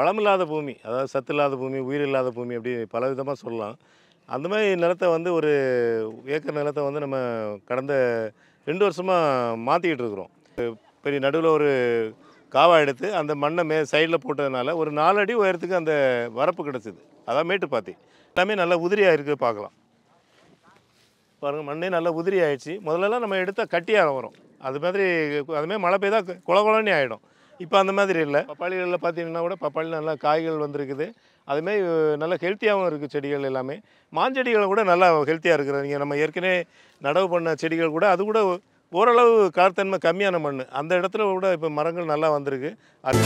வளமில்லாத பூமி, அதாவது சத்து இல்லாத பூமி, உயிர் இல்லாத பூமி அப்படி பல விதமா சொல்லலாம். அந்த மாரி நிலத்த வந்து ஒரு ஏக்கர் நிலத்த வந்து நம்ம கடந்த 2 வருஷமா மாத்திக்கிட்டு இருக்கிறோம். பெரிய நடுவுல ஒரு காவா எடுத்து அந்த மண்ண சைடுல போட்டதுனால ஒரு 4 அடி உயரத்துக்கு அந்த வரப்பு கிடச்சது. அதான் மேட்டுப்பாத்தி. எல்லாமே நல்லா உதிரியா இருக்கு பார்க்கலாம். பாருங்க மண்ணே நல்லா உதிரி ஆயிடுச்சு. முதல்லலாம் நம்ம எடுத்தா கட்டியா வரும். அது மாதிரி அதுமாரி மழை பெய்தா கொல கொலன்னு ஆயிடும். இப்ப அந்த மாதிரி இல்ல. பப்பாளிகள்ல பார்த்தீங்கன்னா கூட பப்பாளி நல்லா காய்கள் வந்திருக்குது. அதுமாரி நல்லா ஹெல்த்தியாவும் இருக்கு செடிகள் எல்லாமே. மாஞ்செடிகள் கூட நல்லா ஹெல்த்தியா இருக்குது. நீங்க நம்ம ஏற்கனவே நடவு பண்ண செடிகள் கூட அது கூட ஓரளவு கார்த்தன்மை கம்மியான மண்ணு. அந்த இடத்துல கூட இப்ப மரங்கள் நல்லா வந்திருக்கு. அது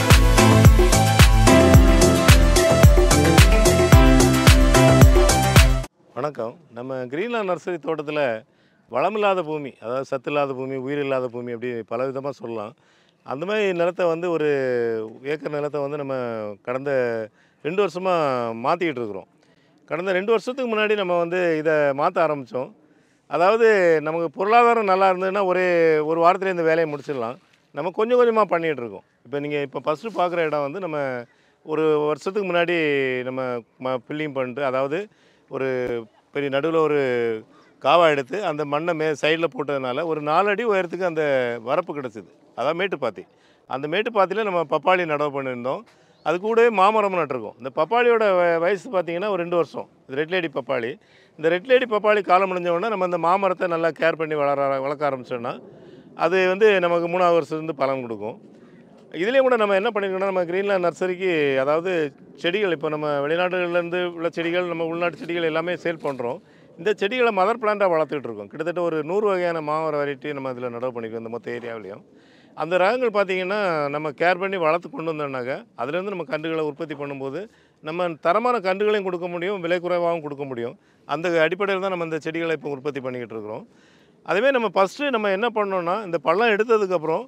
வணக்கம். நம்ம கிரீன்லேண்ட் நர்சரி தோட்டத்தில வளமில்லாத பூமி, அதாவது சத்து இல்லாத பூமி, உயிர் இல்லாத பூமி அப்படி பல விதமா சொல்லலாம். அந்த மாரி நிலத்த வந்து ஒரு ஏக்கர் நிலத்த வந்து நம்ம கடந்த 2 வருஷமா மாத்திக்கிட்டு இருக்கிறோம். கடந்த 2 வருஷத்துக்கு முன்னாடி நம்ம வந்து இத மாத்த ஆரம்பிச்சோம். அதாவது நமக்கு பொருளாதாரம் நல்லா இருந்ததுன்னா ஒரு வாரத்திலே இந்த வேலைய முடிச்சிடலாம். நம்ம கொஞ்சம் கொஞ்சமா பண்ணிகிட்டு இருக்கோம். இப்ப ஃபர்ஸ்ட்டு பார்க்குற இடம் வந்து நம்ம ஒரு வருஷத்துக்கு முன்னாடி நம்ம பில்லிங் பண்ணிட்டு, அதாவது ஒரு பெரிய நடுவுல ஒரு காவா எடுத்து அந்த மண்ண சைடுல போட்டதுனால ஒரு 4 அடி உயரத்துக்கு அந்த வரப்பு கிடச்சது. அதான் மேட்டுப்பாத்தி. அந்த மேட்டுப்பாத்தியில நம்ம பப்பாளி நடவு பண்ணியிருந்தோம். அது கூடவே மாமரமும் நட்டுருக்கோம். இந்த பப்பாளியோட வயசு பார்த்தீங்கன்னா ஒரு 2 வருஷம். இது ரெட் லேடி பப்பாளி. இந்த ரெட் லேடி பப்பாளி காலம் முடிஞ்ச உடனே நம்ம இந்த மாமரத்த நல்லா கேர் பண்ணி வளர்க்க ஆரம்பிச்சோம்னா, அது வந்து நமக்கு 3வது வருஷத்துலேருந்து பலன் குடுக்கும். இதுலேயும் கூட நம்ம என்ன பண்ணியிருக்கோம்னா, நம்ம கிரீன்லேண்ட் நர்சரிக்கு அதாவது செடிகள் இப்போ நம்ம வெளிநாடுகள்லேருந்து உள்ள செடிகள், நம்ம உள்நாட்டு செடிகள் எல்லாமே சேல் பண்ணுறோம். இந்த செடிகள மதர் பிளான்ட்டா வளர்த்துட்டு இருக்கோம். கிட்டத்தட்ட ஒரு 100 வகையான மாமர வெரைட்டி நம்ம இதில நடவு பண்ணியிருக்கோம், இந்த மொத்த ஏரியாவிலயும். அந்த ரகங்கள் பார்த்தீங்கன்னா, நம்ம கேர் பண்ணி வளர்த்து கொண்டு வந்தோம்னாக்க, அதுலேருந்து நம்ம கன்றுகள உற்பத்தி பண்ணும்போது, நம்ம தரமான கன்றுகளையும் கொடுக்க முடியும், விலை குறைவாகவும் கொடுக்க முடியும். அந்த அடிப்படையில தான் நம்ம இந்த செடிகள இப்போ உற்பத்தி பண்ணிக்கிட்டு இருக்கிறோம். அதேமாரி நம்ம ஃபஸ்ட்டு நம்ம என்ன பண்ணோம்னா, இந்த பள்ளம் எடுத்ததுக்கப்புறம்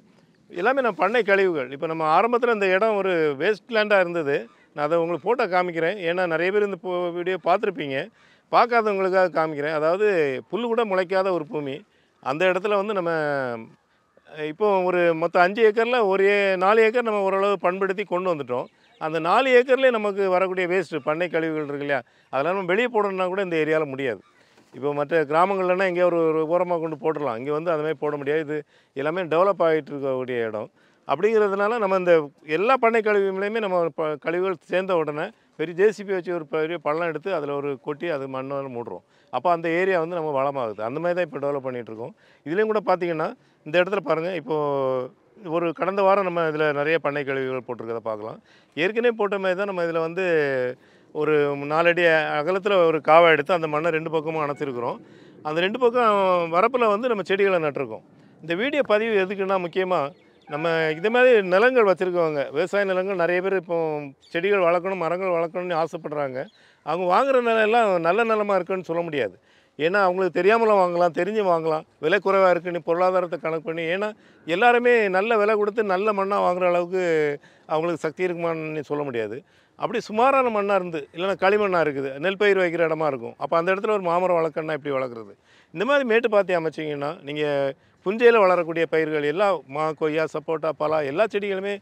எல்லாமே நம்ம பண்ணை கழிவுகள். இப்போ நம்ம ஆரம்பத்தில இந்த இடம் ஒரு வேஸ்ட் லேண்டா இருந்தது. நான் அத உங்களுக்கு ஃபோட்டோ காமிக்கிறேன். ஏன்னா நெறைய பேர் இந்த வீடியோ பார்த்துருப்பீங்க. பார்க்காதவங்களுக்காக காமிக்கிறேன். அதாவது புல்லு கூட முளைக்காத ஒரு பூமி. அந்த இடத்துல வந்து நம்ம இப்போ ஒரு மொத்தம் 5 ஏக்கர்ல 4 ஏக்கர் நம்ம ஓரளவு பண்படுத்தி கொண்டு வந்துட்டோம். அந்த 4 ஏக்கர்லேயே நமக்கு வரக்கூடிய வேஸ்ட்டு பண்ணை கழிவுகள் இருக்கு இல்லையா? அதெல்லாம் நம்ம வெளியே போடணும்னா கூட இந்த ஏரியால முடியாது. இப்போ மற்ற கிராமங்கள்லனா எங்கேயோ ஒரு ஓரமா கொண்டு போட்டுறலாம். இங்கே வந்து அது மாரி போட முடியாது. இது எல்லாமே டெவலப் ஆகிட்டு இருக்கக்கூடிய இடம். அப்படிங்கிறதுனால நம்ம இந்த எல்லா பண்ணை கழிவுகளையுமே நம்ம கழிவுகள் சேர்ந்த உடனே பெரிய ஜேசிபி வச்சு ஒரு பெரிய பள்ளம் எடுத்து அதில் ஒரு கொட்டி அது மண்ணால மூடுறோம். அப்போ அந்த ஏரியா வந்து நம்ம வளமாகுது. அந்த மாதிரி தான் இப்போ டெவலப் பண்ணிகிட்ருக்கோம். இதுலேயும் கூட பார்த்தீங்கன்னா, இந்த இடத்துல பாருங்கள், இப்போது ஒரு கடந்த வாரம் நம்ம இதில் நிறைய பண்ணை கழிவுகள் போட்டிருக்கிறத பார்க்கலாம். ஏற்கனவே போட்ட மாதிரி தான் நம்ம இதில் வந்து ஒரு 4 அடி அகலத்தில் ஒரு காவா எடுத்து அந்த மண்ணை 2 பக்கமும் அணைச்சிருக்கிறோம். அந்த 2 பக்கம் வரப்பில் வந்து நம்ம செடிகளை நட்டிருக்கோம். இந்த வீடியோ பதிவு எதுக்குன்னா, முக்கியமாக நம்ம இது மாதிரி நிலங்கள் வச்சுருக்கவங்க, விவசாய நிலங்கள் நிறைய பேர் இப்போ செடிகள் வளர்க்கணும், மரங்கள் வளர்க்கணும்னு ஆசைப்படுறாங்க. அவங்க வாங்குகிற நிலம் எல்லாம் நல்ல நிலமா இருக்குன்னு சொல்ல முடியாது. ஏன்னா அவங்களுக்கு தெரியாமலும் வாங்கலாம், தெரிஞ்சு வாங்கலாம். விலை குறைவாக இருக்குன்னு பொருளாதாரத்தை கணக்கு பண்ணி, ஏன்னா எல்லாருமே நல்ல விலை கொடுத்து நல்ல மண்ணாக வாங்குகிற அளவுக்கு அவங்களுக்கு சக்தி இருக்குமான்னு சொல்ல முடியாது. அப்படி சுமாரான மண்ணாக இருந்து, இல்லைன்னா களிமண்ணாக இருக்குது, நெல் பயிர் வைக்கிற இடமா இருக்கும். அப்போ அந்த இடத்துல ஒரு மாமரம் வளர்க்கணுன்னா எப்படி வளர்க்குறது? இந்த மாதிரி மேட்டுப்பாத்தி அமைச்சிங்கன்னா, நீங்கள் புஞ்சையில் வளரக்கூடிய பயிர்கள் எல்லாம் கொய்யா, சப்போட்டா, பலா எல்லா செடிகளுமே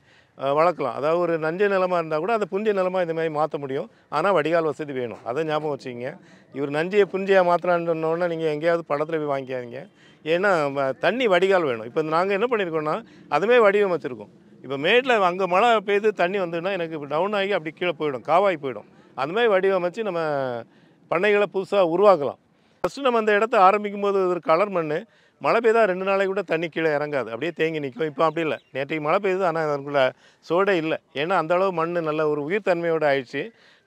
வளர்க்கலாம். அதாவது ஒரு நஞ்சை நிலமா இருந்தால் கூட அதை புஞ்சை நிலமா இந்த மாதிரி மாற்ற முடியும். ஆனால் வடிகால் வசதி வேணும். அதை ஞாபகம் வச்சுக்கிங்க. இவர் நஞ்சையை புஞ்சையாக மாற்றலான்னு சொன்னோடனே நீங்கள் எங்கேயாவது படத்தில் போய் வாங்கிக்காதீங்க. ஏன்னா தண்ணி வடிகால் வேணும். இப்போ நாங்கள் என்ன பண்ணியிருக்கோம்னா, அதுமே வடிவமைச்சிருக்கோம். இப்போ மேட்டில் அங்கே மழை பெய்து தண்ணி வந்ததுன்னா எனக்கு இப்போ டவுன் ஆகி அப்படி கீழே போயிடும், காவாகி போயிடும். அந்த மாதிரி வடிவமைச்சு நம்ம பண்ணைகளை புதுசாக உருவாக்கலாம். ஃபஸ்ட்டு நம்ம அந்த இடத்த ஆரம்பிக்கும்போது ஒரு கலர் மண், மழை பெய்தா 2 நாளைக்கு கூட தண்ணி கீழே இறங்காது, அப்படியே தேங்கி நிற்கும். இப்போ அப்படி இல்லை. நேற்றைக்கு மழை பெய்யுது, ஆனால் அதுக்குள்ள சோடே இல்லை. ஏன்னா அந்தளவு மண் நல்ல ஒரு உயிர் தன்மையோடு ஆயிடுச்சு.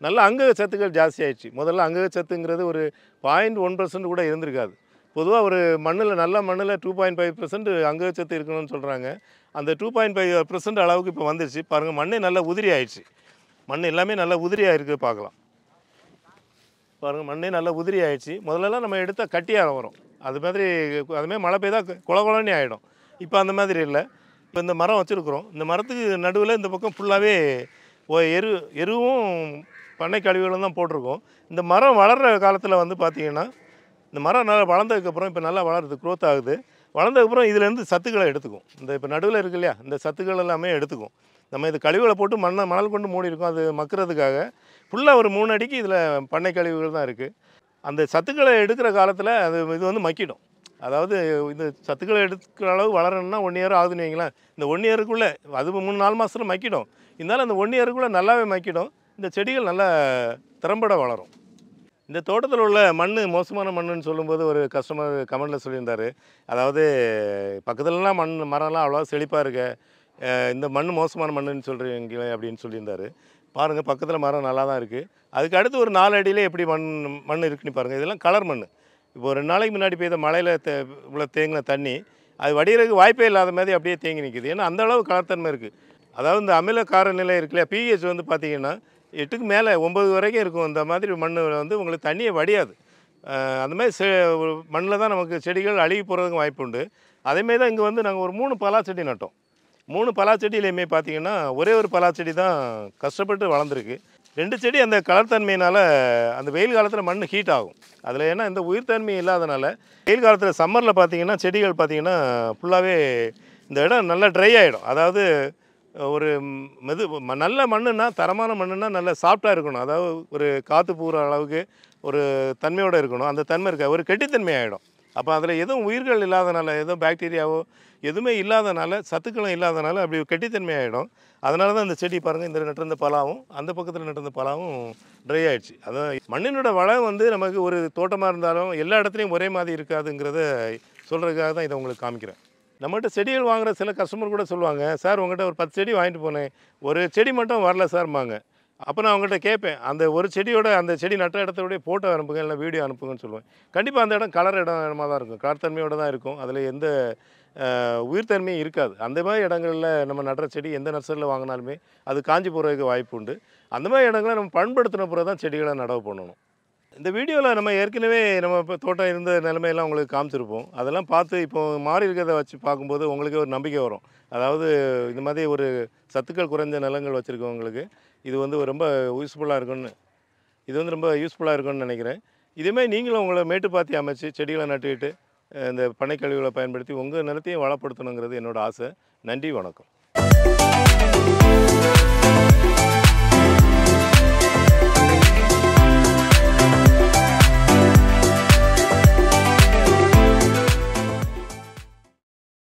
நல்ல அங்கக சத்துக்கள் ஜாஸ்தி ஆயிடுச்சு. முதல்ல அங்கக சத்துங்கிறது ஒரு 0.1% கூட இருந்திருக்காது. பொதுவாக ஒரு மண்ணில் நல்ல மண்ணில் 2.5% அங்கக சத்து இருக்கணும்னு சொல்கிறாங்க. அந்த 2.5% அளவுக்கு இப்போ வந்துருச்சு. பாருங்கள், மண்ணே நல்லா உதிரி ஆயிடுச்சு. மண் எல்லாமே நல்லா உதிரியாக இருக்குது பார்க்கலாம். பாருங்கள், மண்ணே நல்லா உதிரி ஆயிடுச்சு. முதல்லலாம் நம்ம எடுத்தால் கட்டியாக வரும். அதுமாதிரி மழை பெய்தா கொல கொலன்னு ஆகிடும். இப்போ அந்த மாதிரி இல்லை. இப்போ இந்த மரம் வச்சுருக்குறோம். இந்த மரத்துக்கு நடுவில் இந்த பக்கம் ஃபுல்லாகவே எருவும் பண்ணை கழிவுகளும் தான் போட்டிருக்கோம். இந்த மரம் வளர்கிற காலத்தில் வந்து பார்த்திங்கன்னா, இந்த மரம் நல்லா வளர்ந்ததுக்கப்புறம் இப்போ நல்லா வளருது, க்ரோத் ஆகுது. வளர்ந்ததுக்கப்புறம் இதுலேருந்து சத்துக்களை எடுத்துக்கும். இந்த இப்போ நடுவில் இருக்கு இல்லையா, இந்த சத்துக்கள் எல்லாமே எடுத்துக்கும். நம்ம இது கழிவுகளை போட்டு மணல் கொண்டு மூடி இருக்கோம், அது மக்கிறதுக்காக. ஃபுல்லாக ஒரு 3 அடிக்கு இதில் பண்ணை கழிவுகள் தான் இருக்குது. அந்த சத்துக்களை எடுக்கிற காலத்தில் இது வந்து மக்கிடும். அதாவது இந்த சத்துக்களை எடுக்கிற அளவு வளரணும்னா 1 இயர் ஆகுதுன்னு வைங்களேன். இந்த 1 இயருக்குள்ளே அது 3-4 மாதத்தில் மக்கிடும். இருந்தாலும் அந்த 1 இயருக்குள்ளே நல்லாவே மக்கிடும். இந்த செடிகள் நல்லா திறம்பட வளரும். இந்த தோட்டத்தில் உள்ள மண் மோசமான மண்ணுன்னு சொல்லும்போது ஒரு கஸ்டமர் கமெண்டில் சொல்லியிருந்தார். அதாவது பக்கத்துலலாம் மரம்லாம் அவ்வளோவா செழிப்பாக இருக்க, இந்த மண் மோசமான மண்ணுன்னு சொல்கிறீங்களே அப்படின்னு சொல்லியிருந்தார். பாருங்கள், பக்கத்தில் மரம் நல்லா தான் இருக்குது. அதுக்கு அடுத்து ஒரு 4 அடியிலே எப்படி மண் இருக்குன்னு பாருங்கள். இதெல்லாம் கலர் மண். இப்போ 2 நாளைக்கு முன்னாடி பெய்த மழையில் உள்ள தேங்கின தண்ணி அது வடிகிறதுக்கு வாய்ப்பே இல்லாத மாதிரி அப்படியே தேங்கி நிற்கிது. ஏன்னா அந்த அளவு கலர்த்தன்மை இருக்குது. அதாவது இந்த அமில கார நிலை இருக்குல்லையா, பிஹெச் வந்து பார்த்திங்கன்னா 8க்கு மேலே 9 வரைக்கும் இருக்கும். இந்த மாதிரி மண் வந்து உங்களுக்கு தண்ணியை வடியாது. அந்த மாதிரி மண்ணில் தான் நமக்கு செடிகள் அழுகி போகிறதுக்கு வாய்ப்பு உண்டு. அதேமாரி தான் இங்கே வந்து நாங்கள் ஒரு 3 பலா செடி நட்டோம். 3 பலா செடியிலையுமே பார்த்திங்கன்னா ஒரே ஒரு பலா செடி தான் கஷ்டப்பட்டு வளர்ந்துருக்கு. 2 செடி அந்த கலர்த்தன்மையினால் அந்த வெயில் காலத்தில் மண் ஹீட் ஆகும். அதில் ஏன்னா இந்த உயிர்த்தன்மை இல்லாதனால வெயில் காலத்தில் சம்மரில் பார்த்திங்கன்னா செடிகள் பார்த்திங்கன்னா ஃபுல்லாகவே இந்த இடம் நல்லா ட்ரை ஆகிடும். அதாவது ஒரு நல்ல மண்ணுன்னா, தரமான மண்ணுன்னா நல்ல சாஃப்டாக இருக்கணும். அதாவது ஒரு காற்று போகிற அளவுக்கு ஒரு தன்மையோடு இருக்கணும். அந்த தன்மை இருக்க ஒரு கெட்டித்தன்மை ஆகிடும். அப்போ அதில் எதுவும் உயிர்கள் இல்லாதனால, எதுவும் பாக்டீரியாவோ எதுவுமே இல்லாதனால, சத்துக்களும் இல்லாதனால அப்படி கெட்டித்தன்மை ஆகிடும். அதனால தான் இந்த செடி பாருங்கள், இந்த நட்டிருந்த பலாவும் அந்த பக்கத்தில் நட்டிருந்த பலாவும் ட்ரை ஆகிடுச்சு. அதான் மண்ணினோட வளம் வந்து நமக்கு ஒரு தோட்டமாக இருந்தாலும் எல்லா இடத்துலையும் ஒரே மாதிரி இருக்காதுங்கிறத சொல்கிறதுக்காக தான் இதை உங்களுக்கு காமிக்கிறேன். நம்மகிட்ட செடிகள் வாங்குகிற சில கஸ்டமர் கூட சொல்லுவாங்க, சார் உங்கள்கிட்ட ஒரு 10 செடி வாங்கிட்டு போனேன், ஒரு செடி மட்டும் வரல சார்ம்பாங்க. அப்போ நான் அவங்ககிட்ட கேட்பேன், அந்த ஒரு செடியோட அந்த செடி நட்ட இடத்தோடய ஃபோட்டோ அனுப்புங்க, இல்லை வீடியோ அனுப்புங்கன்னு சொல்லுவேன். கண்டிப்பாக அந்த இடம் இடமா தான் இருக்கும், கலர்த்தன்மையோடு தான் இருக்கும். அதில் எந்த உயிர்த்தன்மையும் இருக்காது. அந்த மாதிரி இடங்களில் நம்ம நடுற செடி எந்த நர்சரியில் வாங்கினாலுமே அது காஞ்சி போகிறதுக்கு வாய்ப்பு உண்டு. அந்த மாதிரி இடங்களை நம்ம பண்படுத்தின பிறகு தான் செடிகளை நடவு பண்ணணும். இந்த வீடியோவில் நம்ம ஏற்கனவே நம்ம இப்போ தோட்டம் இருந்த நிலைமையெல்லாம் உங்களுக்கு காமிச்சிருப்போம். அதெல்லாம் பார்த்து இப்போ மாறி இருக்கிறத வச்சு பார்க்கும்போது உங்களுக்கு ஒரு நம்பிக்கை வரும். அதாவது இந்த மாதிரி ஒரு சத்துக்கள் குறைஞ்ச நிலங்கள் வச்சுருக்கவங்களுக்கு இது வந்து ரொம்ப யூஸ்ஃபுல்லாக இருக்கும்னு நினைக்கிறேன். இதேமாதிரி நீங்களும் உங்களை மேட்டுப்பாத்தி அமைச்சு செடிகளை நட்டுக்கிட்டு இந்த பண்ணை கழிவுகளை பயன்படுத்தி உங்கள் நிலத்தையும் வளப்படுத்தணுங்கிறது என்னோடய ஆசை. நன்றி, வணக்கம்.